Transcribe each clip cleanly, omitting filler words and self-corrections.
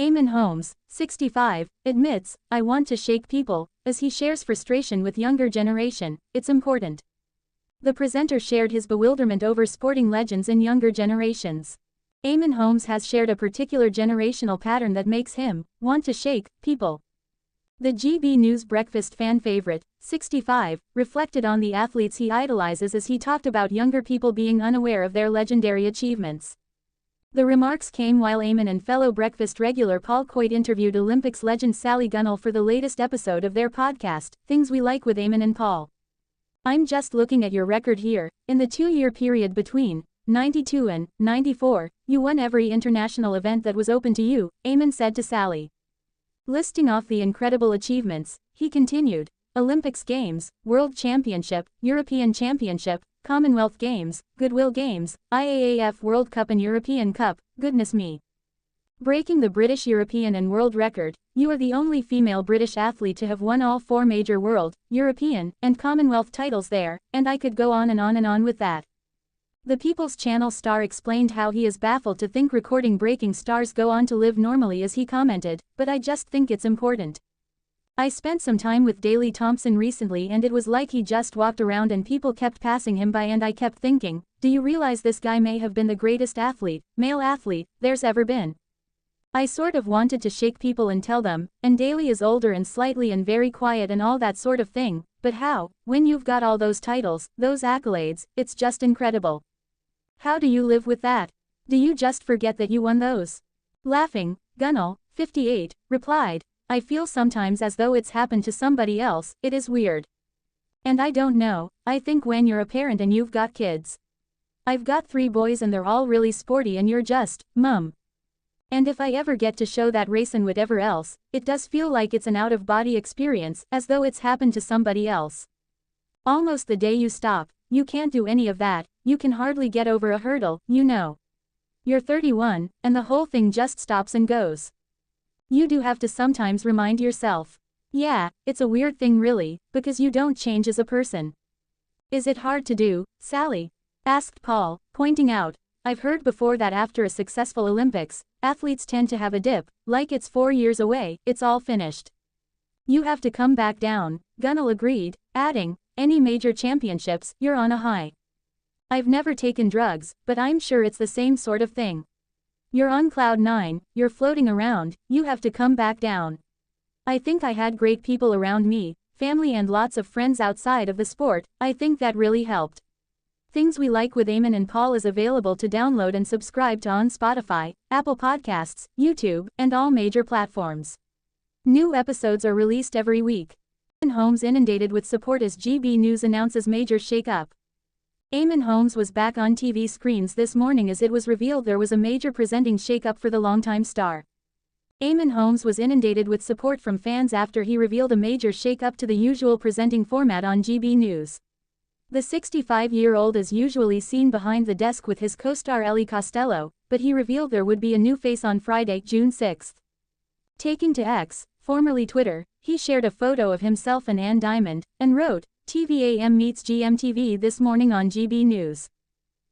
Eamonn Holmes, 65, admits, "I want to shake people," as he shares frustration with younger generation. It's important. The presenter shared his bewilderment over sporting legends in younger generations. Eamonn Holmes has shared a particular generational pattern that makes him want to shake people. The GB News Breakfast fan favorite, 65, reflected on the athletes he idolizes as he talked about younger people being unaware of their legendary achievements. The remarks came while Eamonn and fellow breakfast regular Paul Coyte interviewed Olympics legend Sally Gunnell for the latest episode of their podcast, Things We Like with Eamonn and Paul. "I'm just looking at your record here. In the 2-year period between 92 and 94, you won every international event that was open to you," Eamonn said to Sally. Listing off the incredible achievements, he continued, "Olympics Games, World Championship, European Championship, Commonwealth Games, Goodwill Games, IAAF World Cup and European Cup, goodness me. Breaking the British European and world record, you are the only female British athlete to have won all 4 major world, European, and Commonwealth titles there, and I could go on and on and on with that." The People's Channel star explained how he is baffled to think recording breaking stars go on to live normally as he commented, "But I just think it's important. I spent some time with Daley Thompson recently and it was like he just walked around and people kept passing him by and I kept thinking, do you realize this guy may have been the greatest athlete, male athlete, there's ever been? I sort of wanted to shake people and tell them, and Daley is older and slightly and very quiet and all that sort of thing, but how, when you've got all those titles, those accolades, it's just incredible. How do you live with that? Do you just forget that you won those?" Laughing, Gunnell, 58, replied, "I feel sometimes as though it's happened to somebody else, it is weird. And I don't know, I think when you're a parent and you've got kids. I've got 3 boys and they're all really sporty and you're just, mum. And if I ever get to show that race and whatever else, it does feel like it's an out-of-body experience, as though it's happened to somebody else. Almost the day you stop, you can't do any of that, you can hardly get over a hurdle, you know. You're 31, and the whole thing just stops and goes. You do have to sometimes remind yourself. Yeah, it's a weird thing really, because you don't change as a person." "Is it hard to do, Sally?" asked Paul, pointing out, "I've heard before that after a successful Olympics, athletes tend to have a dip, like it's 4 years away, it's all finished. You have to come back down." Gunnell agreed, adding, "Any major championships, you're on a high. I've never taken drugs, but I'm sure it's the same sort of thing. You're on cloud 9, you're floating around, you have to come back down. I think I had great people around me, family and lots of friends outside of the sport, I think that really helped." Things We Like with Eamonn and Paul is available to download and subscribe to on Spotify, Apple Podcasts, YouTube, and all major platforms. New episodes are released every week. Eamonn Holmes inundated with support as GB News announces major shake-up. Eamonn Holmes was back on TV screens this morning as it was revealed there was a major presenting shake-up for the longtime star. Eamonn Holmes was inundated with support from fans after he revealed a major shake-up to the usual presenting format on GB News. The 65-year-old is usually seen behind the desk with his co-star Ellie Costello, but he revealed there would be a new face on Friday, June 6. Taking to X, formerly Twitter, he shared a photo of himself and Ann Diamond, and wrote, "TVAM meets GMTV this morning on GB News.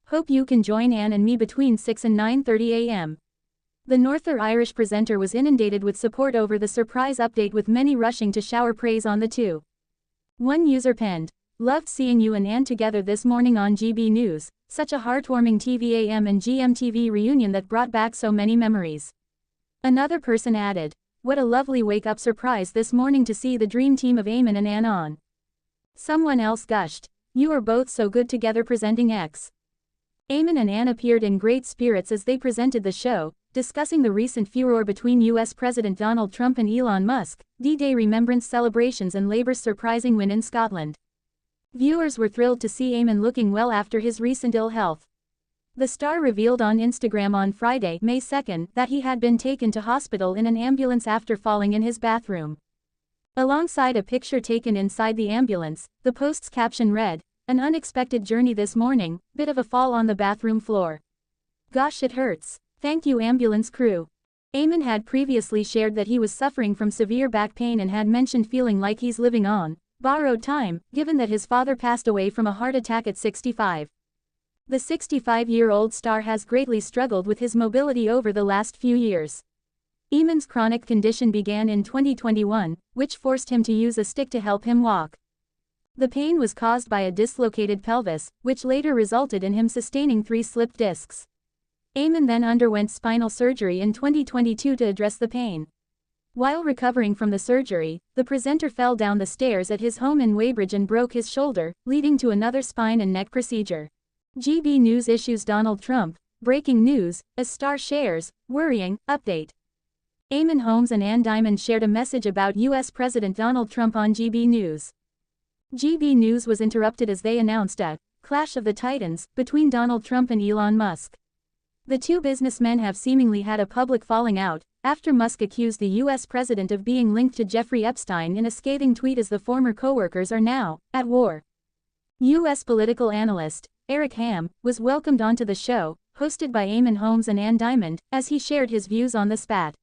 Hope you can join Ann and me between 6 and 9:30 a.m. The Northern Irish presenter was inundated with support over the surprise update with many rushing to shower praise on the two. One user penned, "Loved seeing you and Ann together this morning on GB News, such a heartwarming TVAM and GMTV reunion that brought back so many memories." Another person added, "What a lovely wake-up surprise this morning to see the dream team of Eamonn and Ann on." Someone else gushed, "You are both so good together presenting X." Eamonn and Ann appeared in great spirits as they presented the show, discussing the recent furor between US President Donald Trump and Elon Musk, D-Day remembrance celebrations and Labour's surprising win in Scotland. Viewers were thrilled to see Eamonn looking well after his recent ill health. The star revealed on Instagram on Friday, May 2, that he had been taken to hospital in an ambulance after falling in his bathroom. Alongside a picture taken inside the ambulance, the post's caption read, "An unexpected journey this morning, bit of a fall on the bathroom floor. Gosh, it hurts. Thank you ambulance crew." Eamonn had previously shared that he was suffering from severe back pain and had mentioned feeling like he's living on borrowed time, given that his father passed away from a heart attack at 65. The 65-year-old star has greatly struggled with his mobility over the last few years. Eamonn's chronic condition began in 2021, which forced him to use a stick to help him walk. The pain was caused by a dislocated pelvis, which later resulted in him sustaining 3 slipped discs. Eamonn then underwent spinal surgery in 2022 to address the pain. While recovering from the surgery, the presenter fell down the stairs at his home in Weybridge and broke his shoulder, leading to another spine and neck procedure. GB News issues Donald Trump, breaking news, as star shares, worrying, update. Eamonn Holmes and Ann Diamond shared a message about U.S. President Donald Trump on GB News. GB News was interrupted as they announced a clash of the titans between Donald Trump and Elon Musk. The two businessmen have seemingly had a public falling out, after Musk accused the U.S. president of being linked to Jeffrey Epstein in a scathing tweet, as the former co-workers are now at war. U.S. political analyst Eric Ham was welcomed onto the show, hosted by Eamonn Holmes and Ann Diamond, as he shared his views on the spat.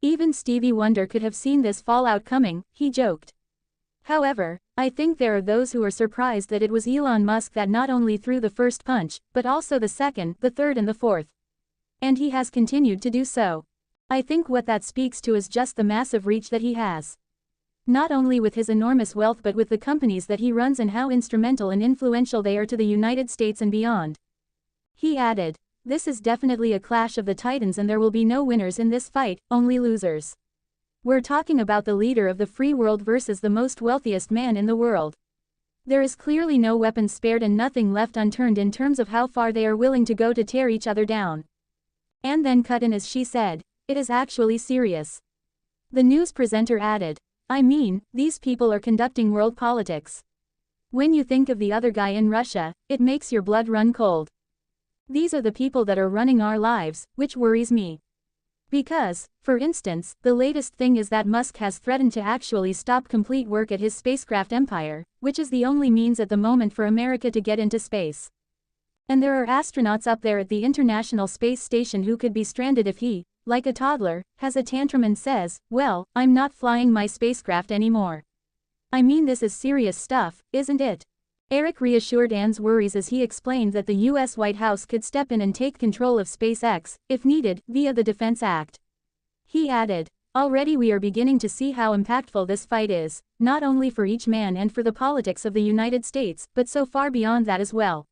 Even Stevie Wonder could have seen this fallout coming, he joked. However, I think there are those who are surprised that it was Elon Musk that not only threw the first punch, but also the second, the third and the fourth. And he has continued to do so. I think what that speaks to is just the massive reach that he has. Not only with his enormous wealth but with the companies that he runs and how instrumental and influential they are to the United States and beyond. He added, "This is definitely a clash of the titans and there will be no winners in this fight, only losers. We're talking about the leader of the free world versus the most wealthiest man in the world. There is clearly no weapons spared and nothing left unturned in terms of how far they are willing to go to tear each other down." And then cut in as she said, "It is actually serious." The news presenter added, "I mean, these people are conducting world politics. When you think of the other guy in Russia, it makes your blood run cold. These are the people that are running our lives, which worries me. Because, for instance, the latest thing is that Musk has threatened to actually stop complete work at his spacecraft empire, which is the only means at the moment for America to get into space. And there are astronauts up there at the International Space Station who could be stranded if he, like a toddler, has a tantrum and says, 'Well, I'm not flying my spacecraft anymore.' I mean, this is serious stuff, isn't it?" Eric reassured Ann's worries as he explained that the U.S. White House could step in and take control of SpaceX, if needed, via the Defense Act. He added, "Already we are beginning to see how impactful this fight is, not only for each man and for the politics of the United States, but so far beyond that as well.